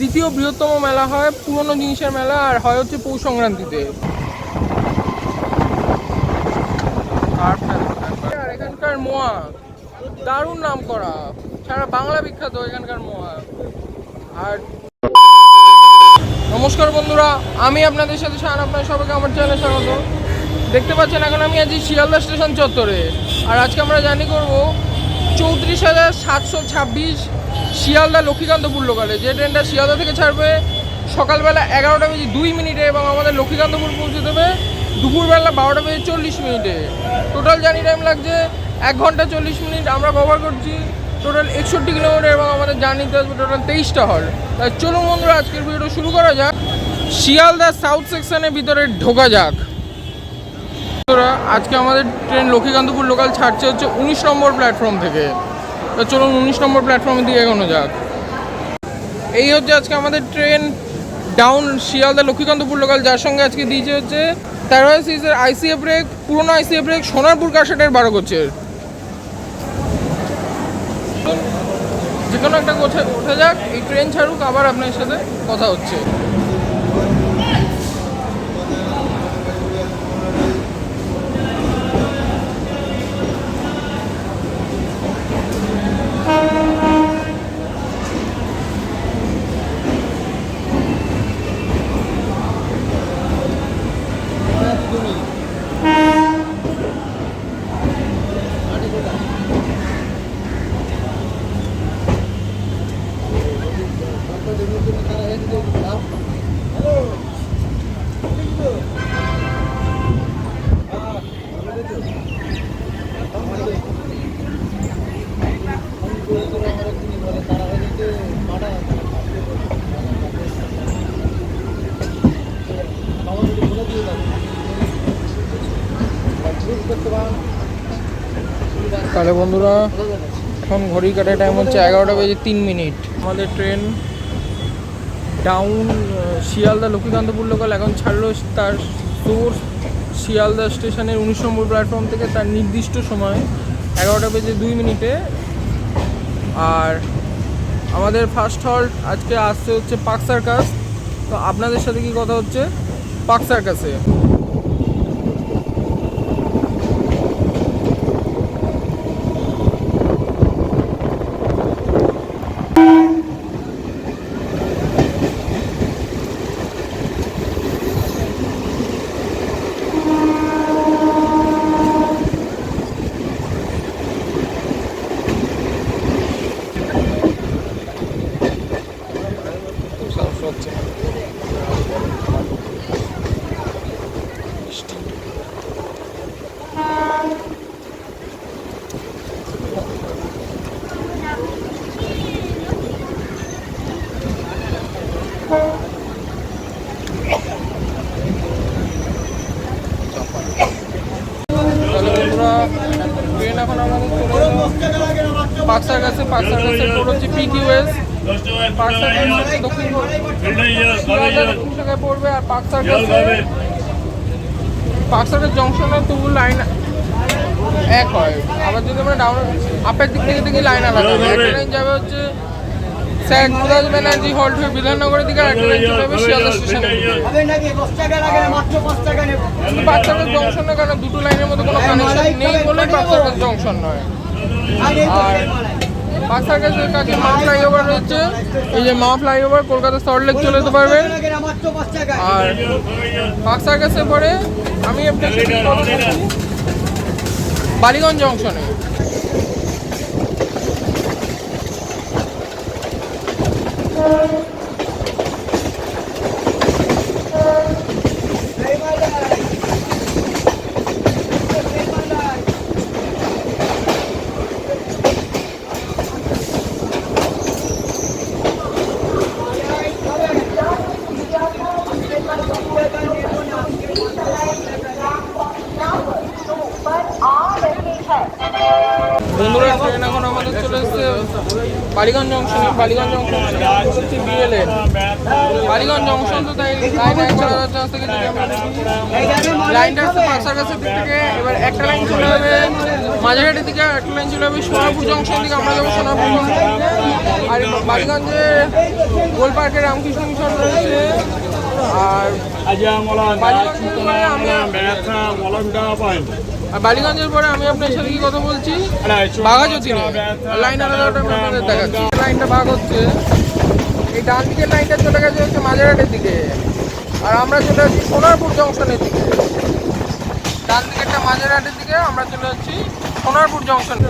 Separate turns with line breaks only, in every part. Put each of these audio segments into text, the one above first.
দ্বিতীয় বৃহত্তম মেলা হয়, পুরনো জিনিসের মেলা, আর হয় হচ্ছে পৌষ সংক্রান্তিতে। আর এখানকার মোয়া দারুণ নাম করা, সারা বাংলা বিখ্যাত এখানকার মোয়া। আর নমস্কার বন্ধুরা, আমি আপনাদের সাথে শাহান, আপনার সবাইকে আমার চ্যানেলে স্বাগত। দেখতে পাচ্ছেন এখন আমি আছি শিয়ালদা স্টেশন চত্বরে। আর আজকে আমরা জার্নি করব 34,726 শিয়ালদা লক্ষ্মীকান্তপুর লোকালে, যে ট্রেনটা শিয়ালদা থেকে ছাড়বে সকালবেলা 11:02 এবং আমাদের লক্ষ্মীকান্তপুর পৌঁছে দেবে দুপুরবেলা 12:40। টোটাল জার্নি টাইম লাগছে 1 ঘন্টা 40 মিনিট। আমরা কভার করছি টোটাল 61 কিলোমিটার এবং আমাদের জার্নিতে আসবে টোটাল 23টা হল। তাই চলুন বন্ধুরা, আজকের ভিডিওটা শুরু করা যাক। শিয়ালদা সাউথ সেকশনের ভিতরে ঢোকা যাক। আজকে আমাদের ট্রেন লক্ষ্মীকান্তপুর লোকাল ছাড়ছে হচ্ছে 19 নম্বর প্ল্যাটফর্ম থেকে। তো চলুন 19 নম্বর প্ল্যাটফর্মের দিকে এগোনো যাক। এই হচ্ছে আজকে আমাদের train down Sealdah Lakshmikantapur local, যার সঙ্গে আজকে দিয়েছে হচ্ছে 13 সিরিজের আইসিএফ ব্রেক, পুরোনো আইসিএফ ব্রেক, সোনারপুর কারশেডের 12 কোচের। যে কোনো একটা কোচে ওঠা যাক, এই ট্রেন ছাড়ুক, আবার আপনার সাথে কথা হচ্ছে। তাহলে বন্ধুরা, এখন ঘড়ি কাটার টাইম হচ্ছে 11:03। আমাদের train down Sealdah Lakshmikantapur local এখন ছাড়লো তার সোর্স শিয়ালদা স্টেশনের 19 নম্বর প্ল্যাটফর্ম থেকে তার নির্দিষ্ট সময় 11:02। আর আমাদের ফার্স্ট হল্ট আজকে আসছে হচ্ছে পার্ক সার্কাস। তো আপনাদের সাথে কি কথা হচ্ছে পার্ক সার্কাসে। ট্রেন এখন আমাদের পার্ক সার্কাসের পর হচ্ছে PQS। পার্ক সার্কাস দক্ষিণ জায়গায় পড়বে। আর পার্ক সার্কাস জংশনে তবু লাইন এক হয়, আবার যদি আমরা ডাউন আপের দিক থেকে দেখি লাইন আলাদা। একটা লাইন যাবে হচ্ছে স্যার গুদাস ব্যানার্জি হল্ট হয়ে বিধাননগরের দিকে, আর একটা লাইন চলে যাবে শিয়ালদা স্টেশনের দিকে। পার্ক সার্কাস জংশন না, কারণ দুটো লাইনের মধ্যে কোনো কানেকশন নেই বলেই পার্ক সার্কাস জংশন নয়। আর পার্ক সার্কাসের কাছে মা ফ্লাইওভার রয়েছে, এই যে মা ফ্লাইওভার, কলকাতা সল্টলেক চলে যেতে পারবেন। আর পার্ক সার্কাসের পরে আমি আপনার বালিগঞ্জ জংশনে। বন্ধুরা, ট্রেন এখন আমাদের চলে এসেছে বালিগঞ্জ জংশনে। বালিগঞ্জ জংশন হচ্ছে BLN। বালিগঞ্জ জংশন তো তাই লাইন একবার চান্স থেকে যদি আমরা দেখি লাইনটা আসছে পাকসার কাছের দিক থেকে, এবার একটা লাইন চলে যাবে মাঝেরহাটের দিকে, একটা লাইন চলে যাবে সোনারপুর জংশন দিকে, আমরা যাবো সোনারপুর জংশন দিকে। আর বালিগঞ্জে গোল পার্কের রামকৃষ্ণ মিশন রয়েছে। আর বালিগঞ্জের পরে আমি আপনার সাথে কি কথা বলছি বাঘাযতীনে, লাইন আলাদা আপনাদের দেখাচ্ছি। লাইনটা ভাগ হচ্ছে, এই ডান দিকের লাইনটা চলে গেছে হচ্ছে মাঝেরহাটের দিকে, আর আমরা চলে যাচ্ছি সোনারপুর জংশনের দিকে। ডান দিকেরটা মাঝেরহাটের দিকে, আমরা চলে যাচ্ছি সোনারপুর জংশন।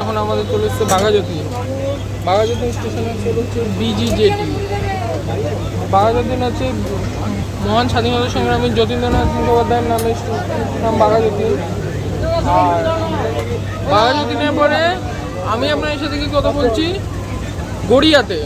এখন আমাদের চলে এসছে বাঘাযতীন। বাঘাযতীন স্টেশনে চলে হচ্ছে BGJT। বাঘাযতীন হচ্ছে মহান স্বাধীনতা সংগ্রামী যতীন্দ্রনাথ মুখোপাধ্যায়ের নাম বাঘাযতীন। আর বাঘাযতীনের পরে আমি আপনার সাথে কি কথা বলছি গড়িয়াতে।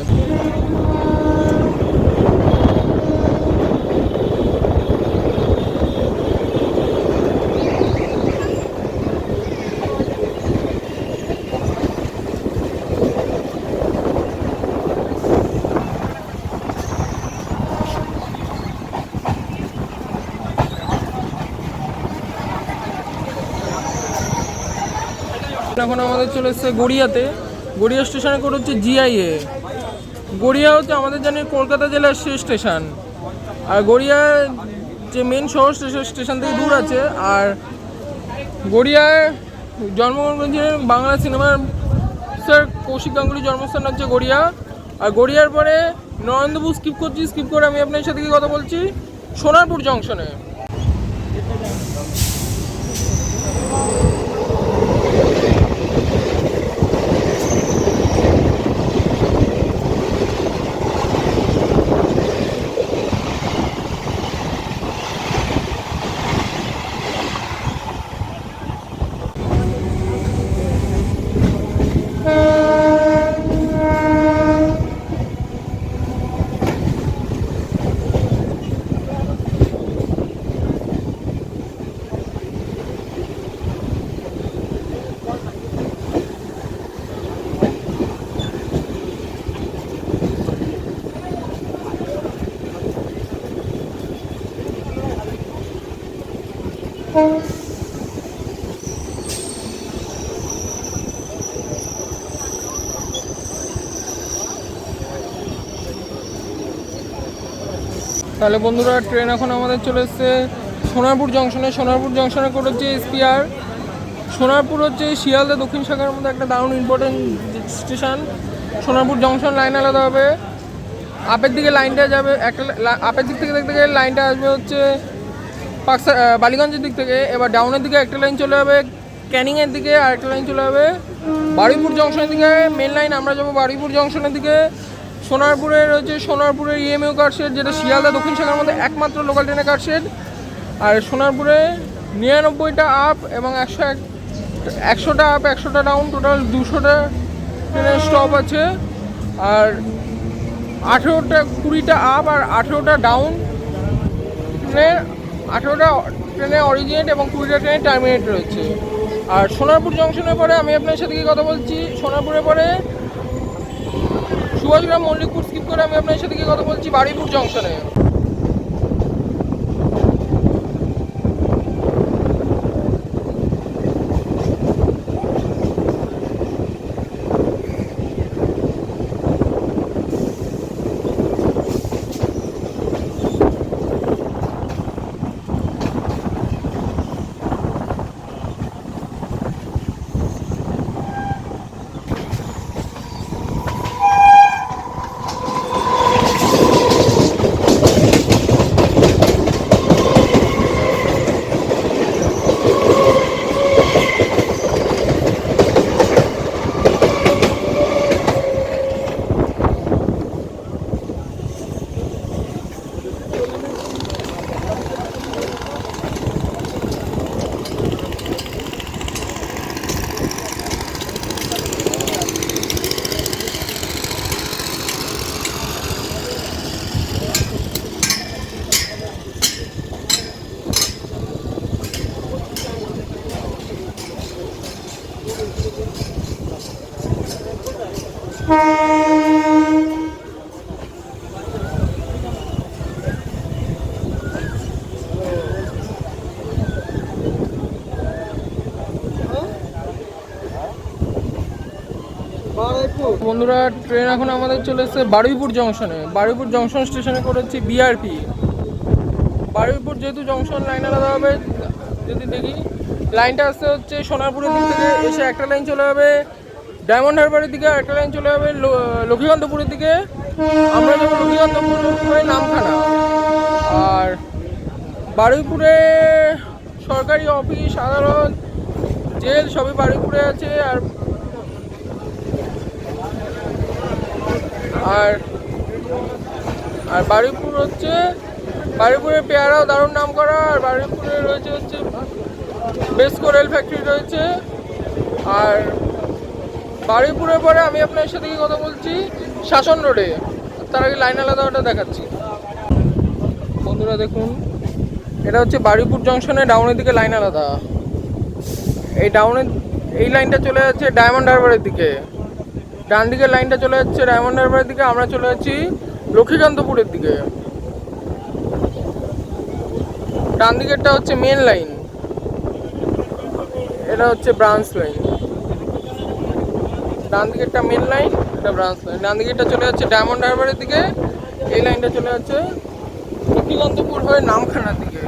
এখন আমাদের চলে এসছে গড়িয়াতে। গড়িয়া স্টেশনে করে হচ্ছে GIA। গড়িয়া হচ্ছে আমাদের জানি কলকাতা জেলার শেষ স্টেশন, আর গড়িয়া যে মেন শহর স্টেশন থেকে দূর আছে। আর গড়িয়ায় জন্মগ্রহণ করেছিলেন বাংলা সিনেমার স্যার কৌশিক গাঙ্গুলির জন্মস্থান হচ্ছে গড়িয়া। আর গড়িয়ার পরে নরেন্দ্রপুর স্কিপ করে আমি আপনার সাথে কি কথা বলছি সোনারপুর জংশনে। তাহলে বন্ধুরা ট্রেন এখন আমাদের চলে এসছে সোনারপুর জংশনে। সোনারপুর জংশনে করে হচ্ছে SPR। সোনারপুর হচ্ছে শিয়ালদা দক্ষিণ শাখার মধ্যে একটা দারুণ important station. Sonarpur junction line আলাদা হবে, আপের দিকে লাইনটা যাবে, একটা আপের দিক থেকে দেখতে গেলে লাইনটা আসবে হচ্ছে বালিগঞ্জের দিক থেকে। এবার ডাউনের দিকে একটা লাইন চলে যাবে ক্যানিংয়ের দিকে, আর একটা লাইন চলে যাবে বারুইপুর জংশনের দিকে। মেন লাইন আমরা যাবো বারুইপুর জংশনের দিকে। সোনারপুরের হচ্ছে সোনারপুরের EMU কারশেড, যেটা শিয়ালদা দক্ষিণ শাখার মধ্যে একমাত্র লোকাল ট্রেনের কারশেড। আর সোনারপুরে 99টা আপ এবং 100টা আপ 100টা ডাউন, টোটাল 200টা ট্রেনের স্টপ আছে। আর 20টা আপ আর 18টা ডাউন ট্রেনের, 18টা ট্রেনে অরিজিনেট এবং 20টা ট্রেনে টার্মিনেট রয়েছে। আর সোনারপুর জংশনের পরে আমি আপনার সাথে কি কথা বলছি সোনারপুরের পরে সুভাষগ্রাম মল্লিকপুর স্কিপ করে আমি আপনার সাথে কি কথা বলছি বারুইপুর জংশনে। বন্ধুরা ট্রেন এখন আমাদের চলে এসেছে বারুইপুর জংশনে। বারুইপুর জংশন স্টেশনে করেছি বিআরপি। বারুইপুর যেহেতু জংশন লাইন আলাদা হবে, যদি দেখি লাইনটা আসতে হচ্ছে সোনারপুরের দিক থেকে, এসে একটা লাইন চলে যাবে ডায়মন্ড হারবারের দিকে, আর একটা লাইন চলে যাবে লক্ষ্মীকান্তপুরের দিকে। আমরা যাবো লক্ষ্মীকান্তপুর হয়ে নামখানা। আর বারুইপুরে সরকারি অফিস, আদালত, জেল সবই বারুইপুরে আছে। আর আর আর বারুইপুর হচ্ছে, বারুইপুরের পেয়ারাও দারুণ নাম করা। আর বারুইপুরে রয়েছে হচ্ছে বেস্কো রেল ফ্যাক্টরি রয়েছে। আর বারুইপুরের পরে আমি আপনার সাথে কি কথা বলছি শাসন রোডে, তার আগে লাইন আলাদা ওটা দেখাচ্ছি। বন্ধুরা দেখুন, এটা হচ্ছে বারুইপুর জংশনে ডাউনের দিকে লাইন আলাদা। এই ডাউনের এই লাইনটা চলে যাচ্ছে ডায়মন্ড হারবারের দিকে, ডান দিকের লাইনটা চলে যাচ্ছে ডায়মন্ড হারবারের দিকে। আমরা চলে যাচ্ছি লক্ষ্মীকান্তপুরের দিকে। ডান দিকেরটা হচ্ছে মেন লাইন, এটা হচ্ছে ব্রাঞ্চ লাইন। ডান দিকেরটা মেন লাইন, এটা ব্রাঞ্চ লাইন। ডান দিকেরটা চলে যাচ্ছে ডায়মন্ড হারবারের দিকে, এই লাইনটা চলে যাচ্ছে লক্ষ্মীকান্তপুর হয়ে নামখানার দিকে।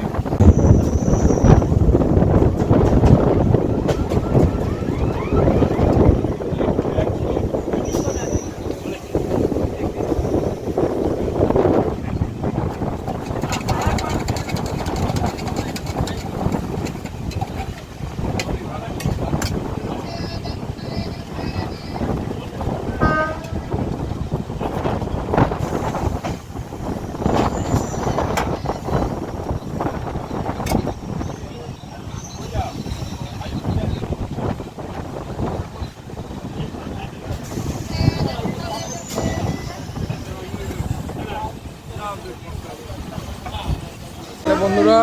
বন্ধুরা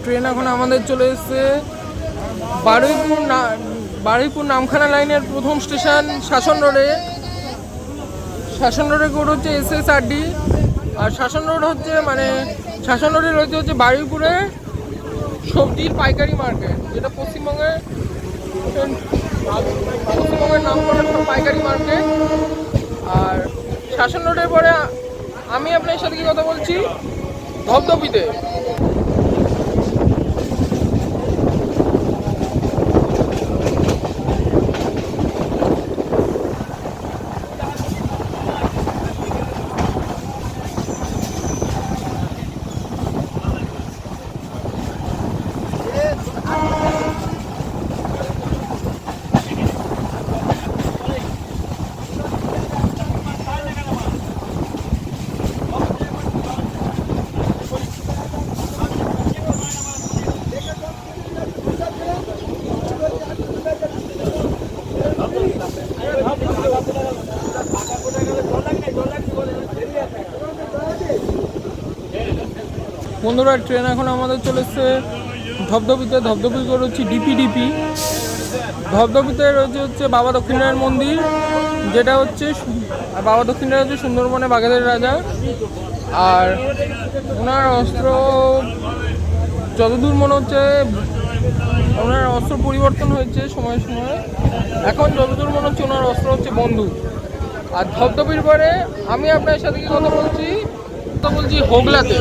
ট্রেন এখন আমাদের চলে এসেছে বারুইপুর নামখানা লাইনের প্রথম স্টেশন শাসন রোডে। শাসন রোডের কোড হচ্ছে SSRD। আর শাসন রোড হচ্ছে শাসন রোডে রয়েছে হচ্ছে বারুইপুরে সবজির পাইকারি মার্কেট, যেটা পশ্চিমবঙ্গের নাম করা সব পাইকারি মার্কেট। আর শাসন রোডের পরে আমি আপনার সাথে কি কথা বলছি ধবধবিতে। বন্ধুরা ট্রেন এখন আমাদের চলেছে ধবধবিতে। ধবধবি করে হচ্ছে ডিপি। ধবধবিতে রয়েছে হচ্ছে বাবা দক্ষিণারায়ণ মন্দির, যেটা হচ্ছে বাবা দক্ষিণারায়ণ হচ্ছে সুন্দরবনে বাঘেদের রাজা। আর ওনার অস্ত্র যতদূর মনে হচ্ছে ওনার অস্ত্র পরিবর্তন হয়েছে সময় সময়, এখন যতদূর মনে হচ্ছে ওনার অস্ত্র হচ্ছে বন্দুক। আর ধবধবির পরে আমি আপনার সাথে কি কথা বলছি হোগলাতে।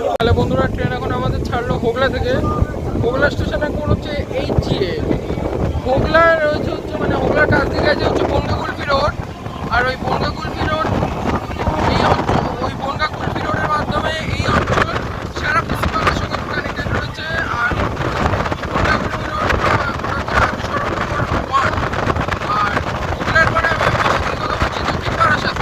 তাহলে বন্ধুরা ট্রেন এখন আমাদের ছাড়লো হোগলা থেকে। হোগলা স্টেশনের কোড হচ্ছে HGA। হোগলা রয়েছে হচ্ছে হোগলার কাছ থেকে আছে হচ্ছে বনগা কুলফি রোড। আর ওই বনগা কুলফি রোড, এই অঞ্চল, ওই বনগা কুলফি রোডের মাধ্যমে এই অঞ্চল সারা পশ্চিমবঙ্গের সঙ্গে কানেক্টেড রয়েছে। আর বনগা কুলফি রোড রাজ্য সড়ক নম্বর 1। আর হোগলার পরে আমি আপনার সাথে কথা বলছি দক্ষিণ বারাসাত।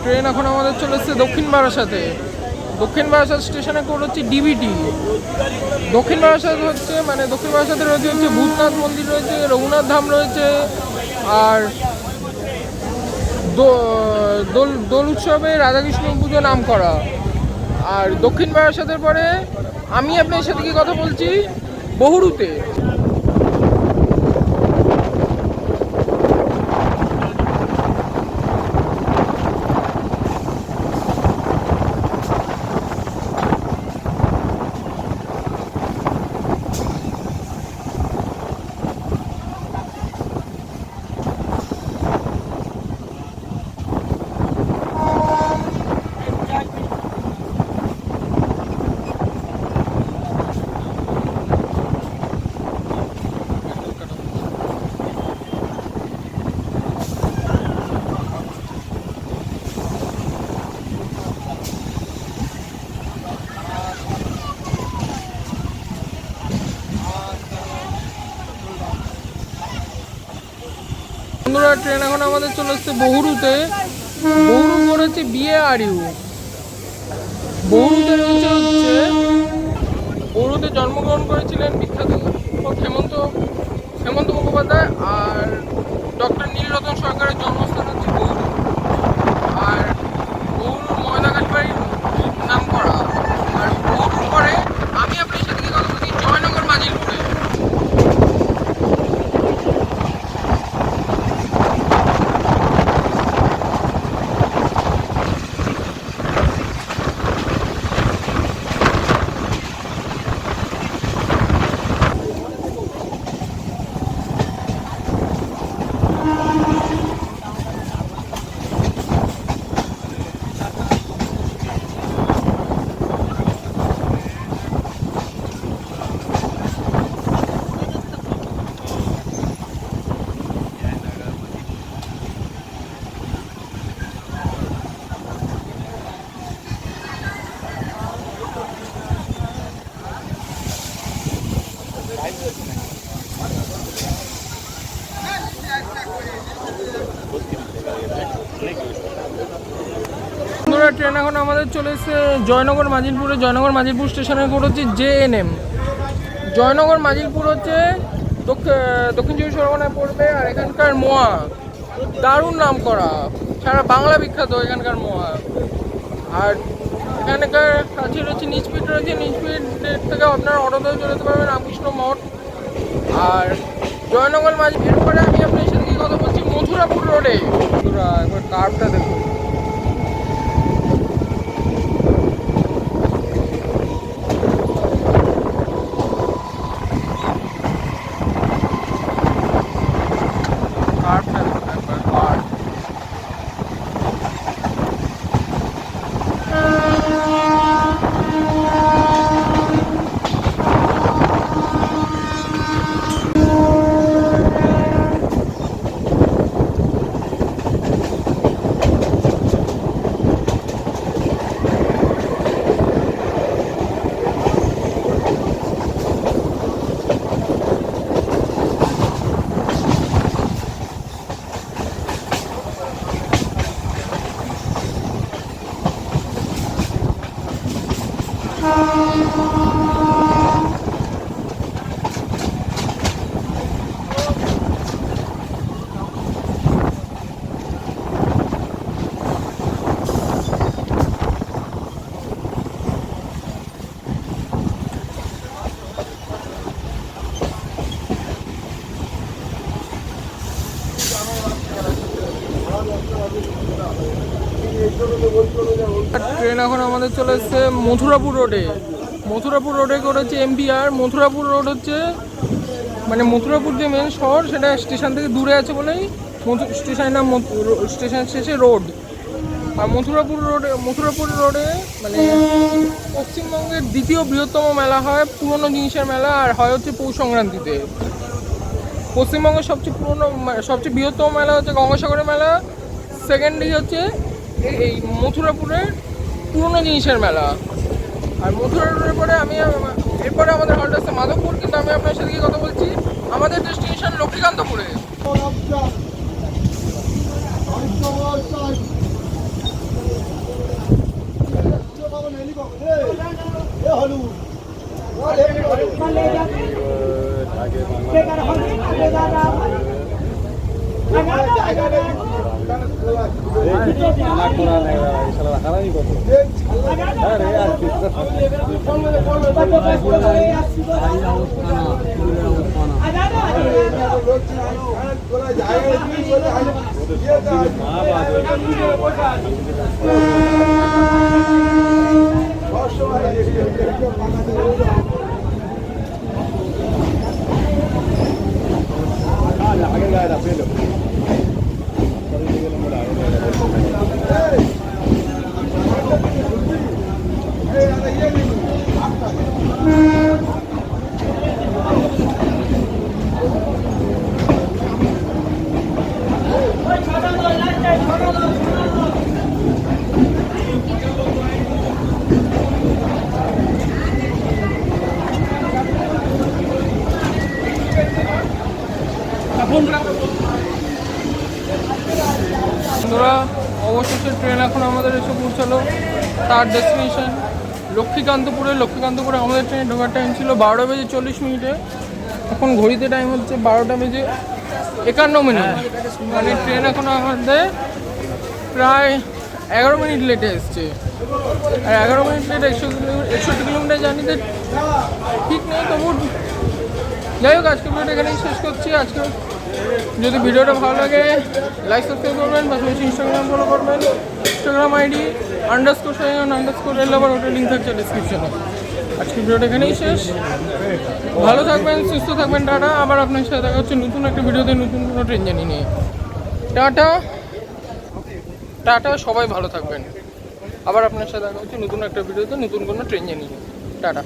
ট্রেন এখন আমাদের চলে এসছে দক্ষিণ বারাসাতে। দক্ষিণ বারাসাত স্টেশনে কোড হচ্ছে ডিবিটি। দক্ষিণ বারাসাত হচ্ছে মানে দক্ষিণ বারাসাতে রয়েছে হচ্ছে ভূতনাথ মন্দির রয়েছে, রঘুনাথ ধাম রয়েছে, আর দোল উৎসবে রাধাকৃষ্ণ পুজো নাম করা। আর দক্ষিণ বারাসাতের পরে আমি আপনার সাথে কি কথা বলছি বহুরুতে। বন্ধুরা ট্রেন এখন আমাদের চলে এসছে বহুরুতে। বহুরু করেছে BARU। বহুরুতে রয়েছে হচ্ছে বহুরুতে জন্মগ্রহণ করেছিলেন বিখ্যাত হেমন্ত মুখোপাধ্যায়, আর ডক্টর নীলরতন সরকারের জন্মস্থান হচ্ছে বহুরু। আর বহুরুর ময়দাঘাট বাড়ির নাম করা। আর বহুরুর পরে আমি আপনার সাথে কথা বলছি জয়নগর মাজিলপুরে। ট্রেন এখন আমাদের চলে এসেছে জয়নগর মাজিলপুরে। জয়নগর মাজিলপুর স্টেশনে কোড হচ্ছে JNM। জয়নগর মাজিলপুর হচ্ছে দক্ষিণ চব্বিশ পরগনায় পড়বে। আর এখানকার মোয়া দারুণ নাম করা, সারা বাংলা বিখ্যাত এখানকার মোয়া। আর এখানকার কাছে রয়েছে নিচপিট রয়েছে, নিচপিট থেকে আপনারা অটোতেও চলে যেতে পারবেন রামকৃষ্ণ মঠ। আর জয়নগর মাজিল এরপরে আমি আপনার সাথে কি কথা বলছি মথুরাপুর রোডে। মথুরা একবার কার্ভটা দেখুন। ট্রেন এখন আমাদের চলে এসছে মথুরাপুর রোডে। মথুরাপুর রোডে করেছে MBR। মথুরাপুর রোড হচ্ছে মানে মথুরাপুর যে মেন শহর সেটা স্টেশন থেকে দূরে আছে বলেই স্টেশনের নাম স্টেশন শেষে রোড। আর মথুরাপুর রোডে মানে পশ্চিমবঙ্গের দ্বিতীয় বৃহত্তম মেলা হয়, পুরনো জিনিসের মেলা, আর হয় হচ্ছে পৌষ সংক্রান্তিতে। পশ্চিমবঙ্গের সবচেয়ে বৃহত্তম মেলা হচ্ছে গঙ্গাসাগরের মেলা। সেকেন্ডলি হচ্ছে এই মথুরাপুরের পুরনো জিনিসের মেলা। আর মথুরাপুরের পরে এরপরে আমাদের হল্ট আসছে মাধবপুর। কিন্তু আমি আপনার সাথে কথা বলছি আমাদের ডেস্টিনেশন লক্ষ্মীকান্তপুরে। বন্ধুরা, অবশেষে ট্রেন এখন আমাদের এসে পৌঁছালো তার ডেস্টিনেশন লক্ষ্মীকান্তপুরে আমাদের ট্রেনে ঢোকার টাইম ছিল 12:40 এখন ঘড়িতে টাইম হচ্ছে 12:51। মানে ট্রেন এখন আমাদের প্রায় 11 মিনিট লেটে এসছে। আর 11 মিনিট লেট 61 কিলোমিটার জার্নিতে ঠিক নেই, তবু যাই হোক আজকে ভিডিওটা এখানেই শেষ করছি। আজকে যদি ভিডিওটা ভালো লাগে লাইক সাবস্ক্রাইব করবেন, পাশাপাশি ইনস্টাগ্রাম ফলো করবেন। ইনস্টাগ্রাম আইডি _Shayan_L, ওটার লিঙ্ক থাকছে ডিসক্রিপশনে। আজকে ভিডিওটা এখানেই শেষ। ভালো থাকবেন, সুস্থ থাকবেন, টাটা। আবার আপনার সাথে দেখা হচ্ছে নতুন একটা ভিডিওতে, নতুন কোনো ট্রেন জার্নি নিয়ে। টাটা, সবাই ভালো থাকবেন। আবার আপনার সাথে দেখা হচ্ছে নতুন একটা ভিডিওতে, নতুন কোনো ট্রেন জার্নি নিয়ে। টাটা।